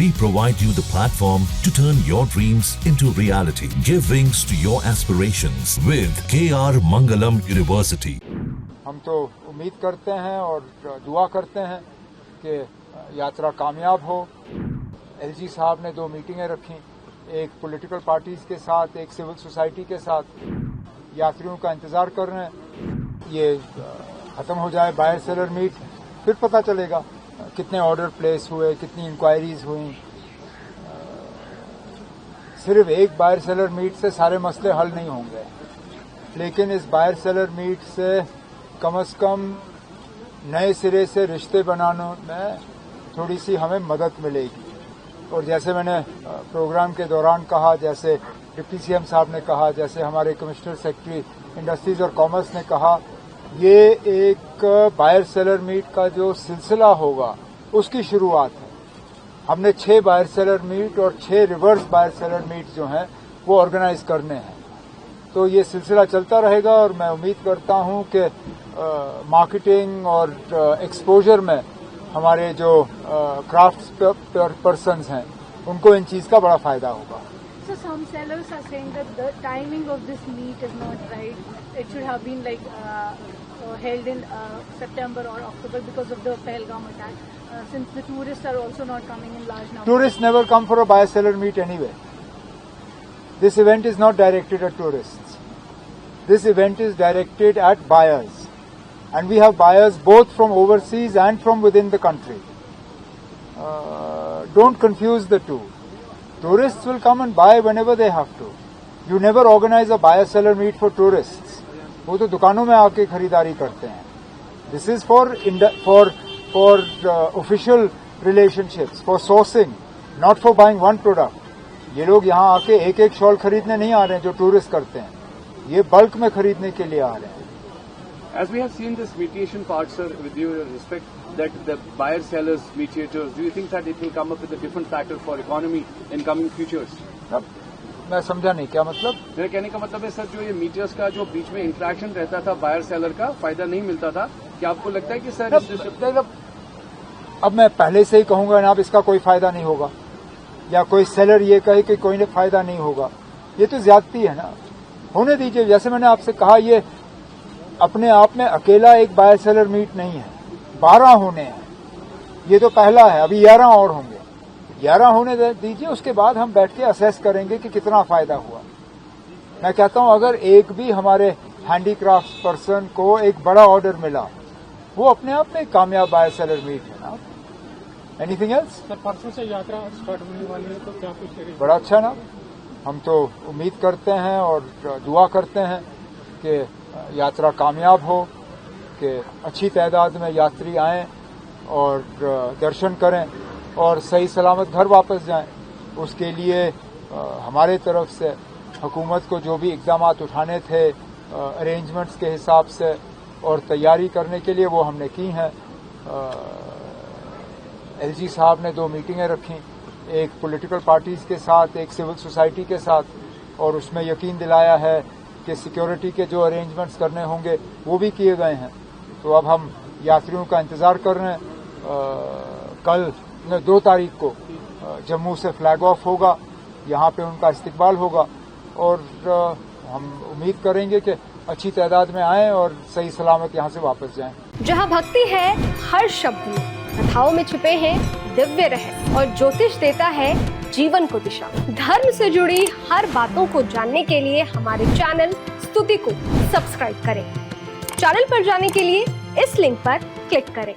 We provide you the platform to turn your dreams into reality. Give wings to your aspirations with KR Mangalam University. हम तो उम्मीद करते हैं और दुआ करते हैं कि यात्रा कामयाब हो। एलजी साहब ने 2 मीटिंगें रखी, एक पॉलिटिकल पार्टीज के साथ, एक सिविल सोसाइटी के साथ। यात्रियों का इंतजार कर रहे हैं। ये खत्म हो जाए बायर सेलर मीट, फिर पता चलेगा कितने ऑर्डर प्लेस हुए, कितनी इंक्वायरीज हुई। सिर्फ एक बायर सेलर मीट से सारे मसले हल नहीं होंगे, लेकिन इस बायर सेलर मीट से कम नए सिरे से रिश्ते बनाने में थोड़ी सी हमें मदद मिलेगी। और जैसे मैंने प्रोग्राम के दौरान कहा, जैसे डिप्टी सीएम साहब ने कहा, जैसे हमारे कमिश्नर सेक्रेटरी इंडस्ट्रीज और कॉमर्स ने कहा, ये एक बायर सेलर मीट का जो सिलसिला होगा उसकी शुरुआत है। हमने 6 बायर सेलर मीट और 6 रिवर्स बायर सेलर मीट जो हैं वो ऑर्गेनाइज करने हैं। तो ये सिलसिला चलता रहेगा और मैं उम्मीद करता हूं कि मार्केटिंग और एक्सपोजर में हमारे जो क्राफ्ट पर्सन्स हैं उनको इन चीज का बड़ा फायदा होगा। So some sellers are saying that the timing of this meet is not right. It should have been held in September or October because of the Pahalgam attack. Since the tourists are also not coming in large numbers. Tourists never come for a buyer seller meet anyway. This event is not directed at tourists. This event is directed at buyers. And we have buyers both from overseas and from within the country. Don't confuse the two. Tourists will come and buy whenever they have to. You never organize a buyer-seller meet for tourists. वो तो दुकानों में आके खरीदारी करते हैं. This is for official relationships, for sourcing, not for buying one product. ये लोग यहाँ आके एक शॉल खरीदने नहीं आ रहे हैं जो टूरिस्ट करते हैं. ये बल्क में खरीदने के लिए आ रहे हैं. As we have seen this mediation part, sir, with due respect, that the buyer-sellers, mediators, do you think that it will come up with a different factor for economy in coming futures? अब मैं समझा नहीं, क्या मतलब? मेरे कहने का मतलब है सर, जो ये मीडियर्स का जो बीच में इंटरेक्शन रहता था, बायर सेलर का फायदा नहीं मिलता था, क्या आपको लगता है कि सर अब मैं पहले से ही कहूंगा ना, अब इसका कोई फायदा नहीं होगा, या कोई सेलर ये कहे कि कोई फायदा नहीं होगा, ये तो ज्यादती है ना। होने दीजिए। जैसे मैंने आपसे कहा, ये अपने आप में अकेला एक बायर सेलर मीट नहीं है, 12 होने हैं। ये तो पहला है, अभी 11 और होंगे। 11 होने दीजिए, उसके बाद हम बैठ के असेस करेंगे कि कितना फायदा हुआ। मैं कहता हूं, अगर एक भी हमारे हैंडीक्राफ्ट पर्सन को एक बड़ा ऑर्डर मिला, वो अपने आप में एक कामयाब बायर सेलर मीट है ना। Anything else? सर, परसों से यात्रा स्टार्ट होने वाली है, तो क्या कुछ बड़ा अच्छा ना। हम तो उम्मीद करते हैं और दुआ करते हैं कि यात्रा कामयाब हो, कि अच्छी तादाद में यात्री आएं और दर्शन करें और सही सलामत घर वापस जाएं। उसके लिए हमारे तरफ से हुकूमत को जो भी इक़दाम उठाने थे अरेंजमेंट्स के हिसाब से और तैयारी करने के लिए, वो हमने की हैं। एलजी साहब ने 2 मीटिंगें रखी, एक पॉलिटिकल पार्टीज के साथ, एक सिविल सोसाइटी के साथ, और उसमें यकीन दिलाया है कि सिक्योरिटी के जो अरेंजमेंट्स करने होंगे वो भी किए गए हैं। तो अब हम यात्रियों का इंतजार कर रहे हैं। कल 2 तारीख को जम्मू से फ्लैग ऑफ होगा, यहाँ पे उनका इस्तकबाल होगा, और हम उम्मीद करेंगे कि अच्छी तादाद में आएं और सही सलामत यहाँ से वापस जाएं। जहाँ भक्ति है हर शब्द में, कथाओं में छुपे हैं दिव्य रहस्य, और ज्योतिष देता है जीवन को दिशा। धर्म से जुड़ी हर बातों को जानने के लिए हमारे चैनल स्तुति को सब्सक्राइब करें। चैनल पर जाने के लिए इस लिंक पर क्लिक करें।